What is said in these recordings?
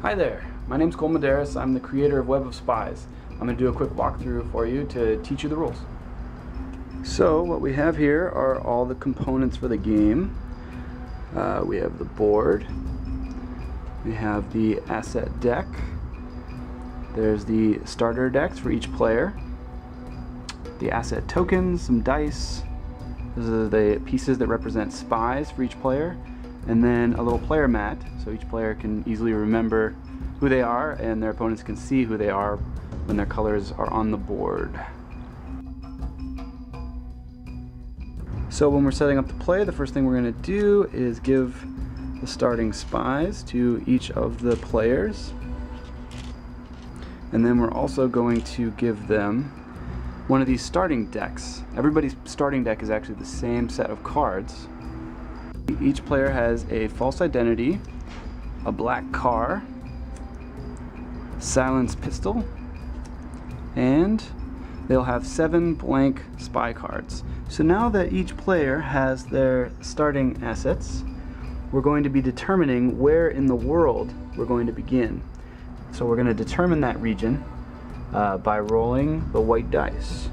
Hi there, my name's Cole Medeiros. I'm the creator of Web of Spies. I'm going to do a quick walkthrough for you to teach you the rules. So what we have here are all the components for the game. We have the board, we have the asset deck, there's the starter decks for each player, the asset tokens, some dice, those are the pieces that represent spies for each player, and then a little player mat so each player can easily remember who they are and their opponents can see who they are when their colors are on the board. So when we're setting up the play, the first thing we're going to do is give the starting spies to each of the players, and then we're also going to give them one of these starting decks. Everybody's starting deck is actually the same set of cards. Each player has a false identity, a black car, silence pistol, and they'll have 7 blank spy cards. So now that each player has their starting assets, we're going to be determining where in the world we're going to begin. So we're going to determine that region by rolling the white dice.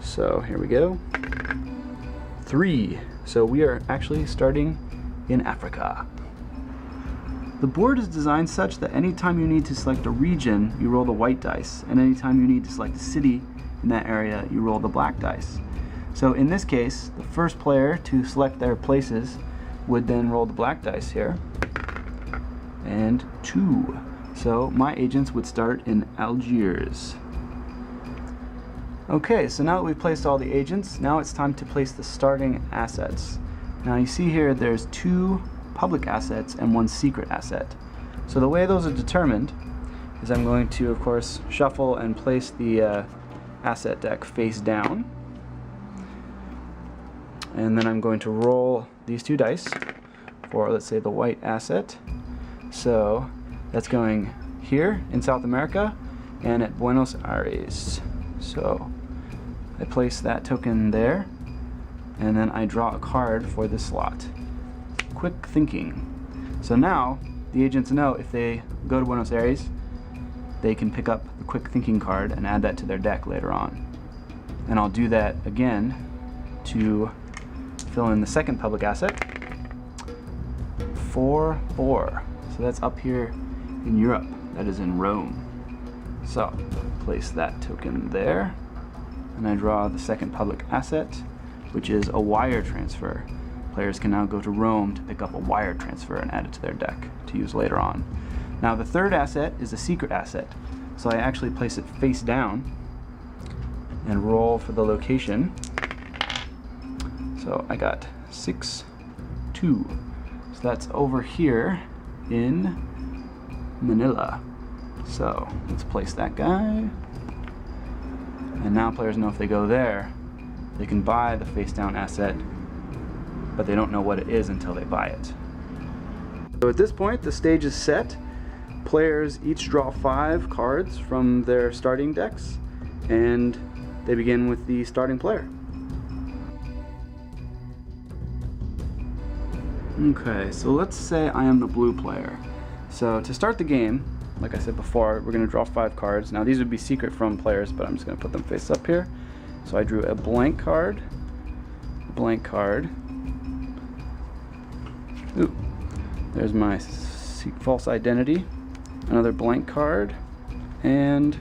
So here we go. 3. So we are actually starting in Africa. The board is designed such that anytime you need to select a region, you roll the white dice, and anytime you need to select a city in that area, you roll the black dice. So in this case, the first player to select their places would then roll the black dice here, and 2. So my agents would start in Algiers. Okay, so now that we've placed all the agents, now it's time to place the starting assets. Now you see here there's 2 public assets and 1 secret asset. So the way those are determined is I'm going to, of course, shuffle and place the asset deck face down. And then I'm going to roll these 2 dice for, let's say, the white asset. So that's going here in South America and at Buenos Aires. So I place that token there, and then I draw a card for this slot. Quick thinking. So now the agents know if they go to Buenos Aires, they can pick up the quick thinking card and add that to their deck later on. And I'll do that again to fill in the second public asset. 4, 4. So that's up here in Europe. That is in Rome. So place that token there, and I draw the second public asset, which is a wire transfer. Players can now go to Rome to pick up a wire transfer and add it to their deck to use later on. Now the third asset is a secret asset. So I actually place it face down and roll for the location. So I got 6, 2. So that's over here in Manila. So let's place that guy. And now players know if they go there, they can buy the face down asset, but they don't know what it is until they buy it. So at this point, the stage is set. Players each draw 5 cards from their starting decks, and they begin with the starting player. Okay, so let's say I am the blue player. So to start the game, like I said before, we're going to draw 5 cards. Now these would be secret from players, but I'm just going to put them face up here. So I drew a blank card, Ooh, there's my false identity, another blank card, and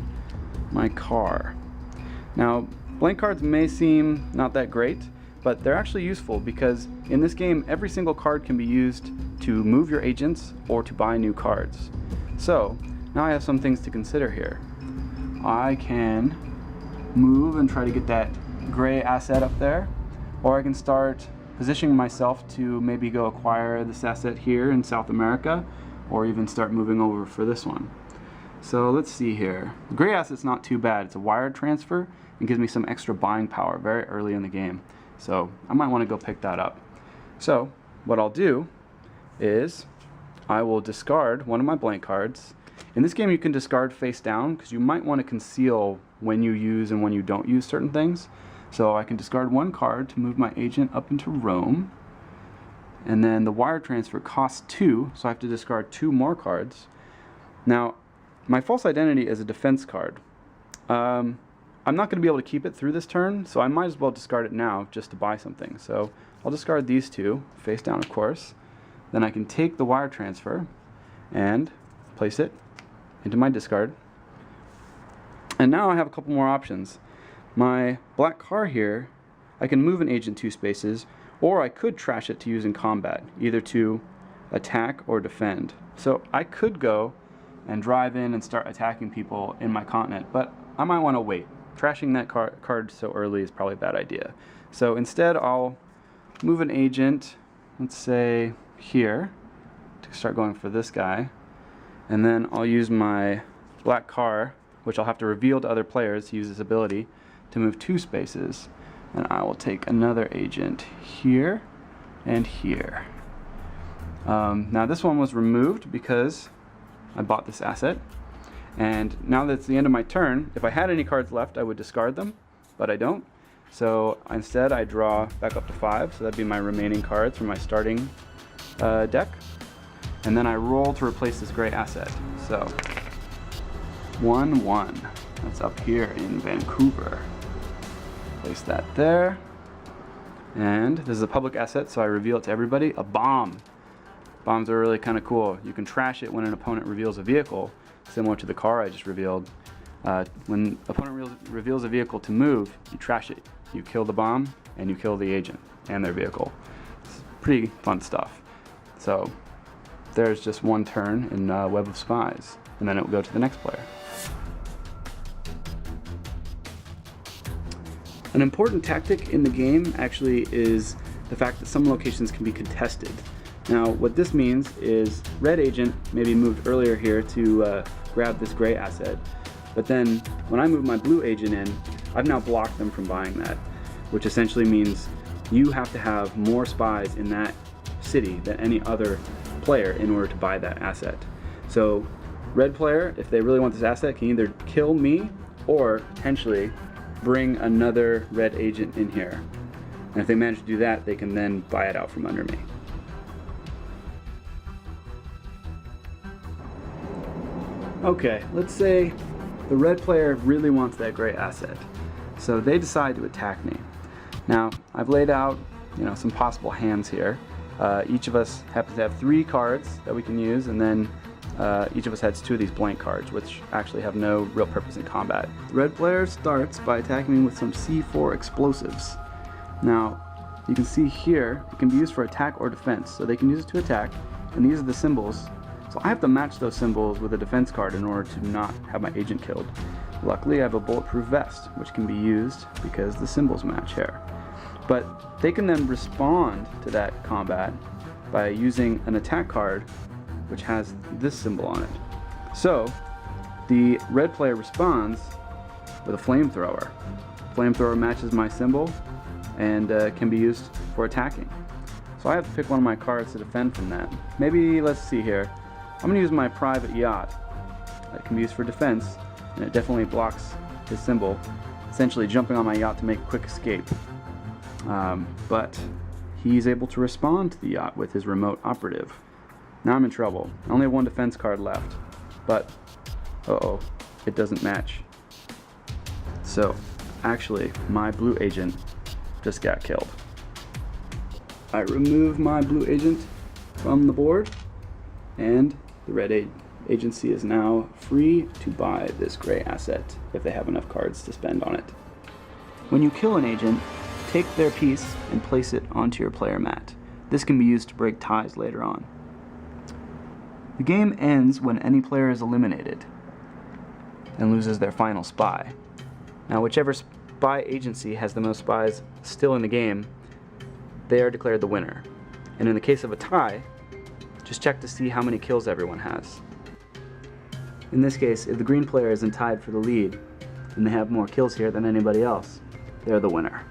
my car. Now, blank cards may seem not that great, but they're actually useful because in this game, every single card can be used to move your agents or to buy new cards. So now I have some things to consider here. I can move and try to get that gray asset up there, or I can start positioning myself to maybe go acquire this asset here in South America, or even start moving over for this one. So let's see here. The gray asset's not too bad. It's a wire transfer and gives me some extra buying power very early in the game. So I might want to go pick that up. So what I'll do is I will discard one of my blank cards. In this game you can discard face down because you might want to conceal when you use and when you don't use certain things. So I can discard 1 card to move my agent up into Rome. And then the wire transfer costs 2, so I have to discard 2 more cards. Now, my false identity is a defense card. I'm not going to be able to keep it through this turn, so I might as well discard it now just to buy something. So I'll discard these two, face down of course. Then I can take the wire transfer and place it into my discard. And now I have a couple more options. My black car here, I can move an agent 2 spaces, or I could trash it to use in combat, either to attack or defend. So I could go and drive in and start attacking people in my continent, but I might want to wait. Trashing that card so early is probably a bad idea. So instead I'll move an agent, let's say here, to start going for this guy, and then I'll use my black car, which I'll have to reveal to other players to use this ability, to move 2 spaces. And I will take another agent here and here. Now this one was removed because I bought this asset. And now that it's the end of my turn, if I had any cards left, I would discard them, but I don't. So instead I draw back up to 5, so that'd be my remaining cards from my starting deck. And then I roll to replace this gray asset. So 1-1. That's up here in Vancouver. Place that there. And this is a public asset, so I reveal it to everybody. A bomb. Bombs are really kind of cool. You can trash it when an opponent reveals a vehicle, similar to the car I just revealed. When opponent reveals a vehicle to move, you trash it. You kill the bomb, and you kill the agent and their vehicle. It's pretty fun stuff. So there's just one turn in Web of Spies, and then it will go to the next player. An important tactic in the game actually is the fact that some locations can be contested. Now what this means is red agent maybe moved earlier here to grab this gray asset, but then when I move my blue agent in, I've now blocked them from buying that, which essentially means you have to have more spies in that city than any other player in order to buy that asset. So red player, if they really want this asset, can either kill me or potentially bring another red agent in here. And if they manage to do that, they can then buy it out from under me. Okay, let's say the red player really wants that gray asset. So they decide to attack me. Now, I've laid out, some possible hands here. Each of us happens to have 3 cards that we can use, and then each of us has 2 of these blank cards, which actually have no real purpose in combat. The red player starts by attacking me with some C4 explosives. Now, you can see here, it can be used for attack or defense, so they can use it to attack, and these are the symbols. So I have to match those symbols with a defense card in order to not have my agent killed. Luckily, I have a bulletproof vest, which can be used because the symbols match here. But they can then respond to that combat by using an attack card which has this symbol on it. So the red player responds with a flamethrower. Flamethrower matches my symbol and can be used for attacking. So I have to pick one of my cards to defend from that. Maybe, let's see here, I'm going to use my private yacht. That can be used for defense, and it definitely blocks his symbol, essentially jumping on my yacht to make a quick escape. But he's able to respond to the yacht with his remote operative. Now I'm in trouble. I only have 1 defense card left, but uh-oh, it doesn't match. So actually, my blue agent just got killed. I remove my blue agent from the board, and the red agency is now free to buy this gray asset if they have enough cards to spend on it. When you kill an agent, take their piece and place it onto your player mat. This can be used to break ties later on. The game ends when any player is eliminated and loses their final spy. Now, whichever spy agency has the most spies still in the game, they are declared the winner. And in the case of a tie, just check to see how many kills everyone has. In this case, if the green player isn't tied for the lead, and they have more kills here than anybody else, they're the winner.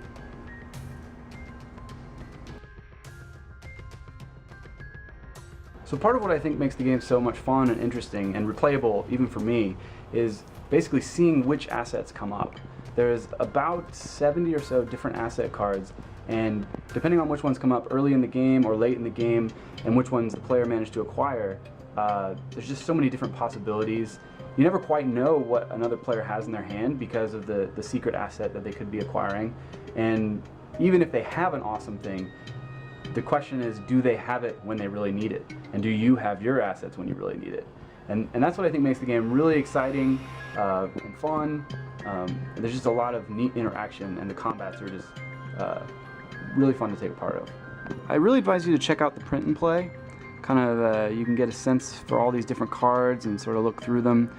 So part of what I think makes the game so much fun and interesting and replayable, even for me, is basically seeing which assets come up. There's about 70 or so different asset cards, and depending on which ones come up early in the game or late in the game, and which ones the player managed to acquire, there's just so many different possibilities. You never quite know what another player has in their hand because of the secret asset that they could be acquiring. And even if they have an awesome thing, the question is, do they have it when they really need it? And do you have your assets when you really need it? And that's what I think makes the game really exciting and fun. There's just a lot of neat interaction, and the combats are just really fun to take part of. I really advise you to check out the print and play. Kind of, you can get a sense for all these different cards and sort of look through them.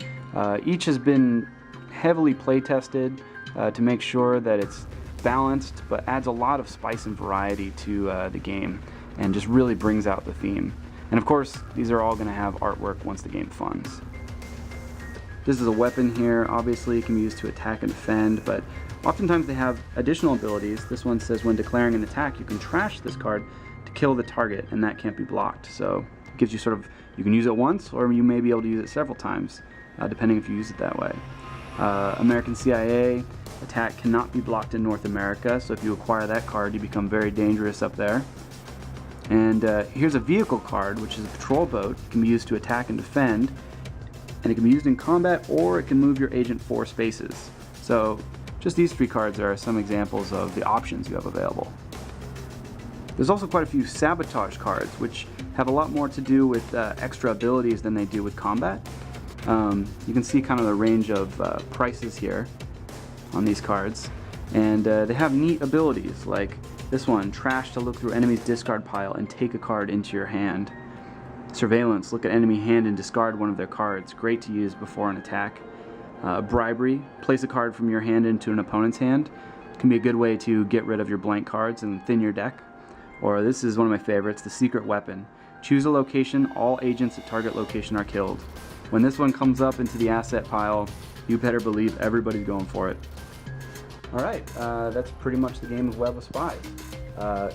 Each has been heavily play tested to make sure that it's balanced, but adds a lot of spice and variety to the game, and just really brings out the theme. And of course, these are all going to have artwork once the game funds. This is a weapon here. Obviously, it can be used to attack and defend, but oftentimes they have additional abilities. This one says when declaring an attack, you can trash this card to kill the target, and that can't be blocked. So it gives you sort of, you can use it once, or you may be able to use it several times, depending if you use it that way. American CIA, attack cannot be blocked in North America, so if you acquire that card, you become very dangerous up there. And here's a vehicle card, which is a patrol boat. It can be used to attack and defend, and it can be used in combat, or it can move your agent 4 spaces. So just these 3 cards are some examples of the options you have available. There's also quite a few sabotage cards, which have a lot more to do with extra abilities than they do with combat. You can see kind of the range of prices here on these cards, and they have neat abilities like this one, trash to look through enemy's discard pile and take a card into your hand. Surveillance, look at enemy hand and discard one of their cards, great to use before an attack. Bribery, place a card from your hand into an opponent's hand, can be a good way to get rid of your blank cards and thin your deck. Or this is one of my favorites, the secret weapon. Choose a location, all agents at target location are killed. When this one comes up into the asset pile, you better believe everybody's going for it. Alright, that's pretty much the game of Web of Spies.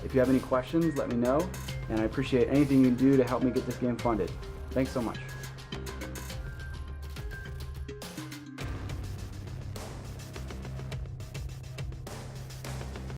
If you have any questions, let me know, and I appreciate anything you can do to help me get this game funded. Thanks so much.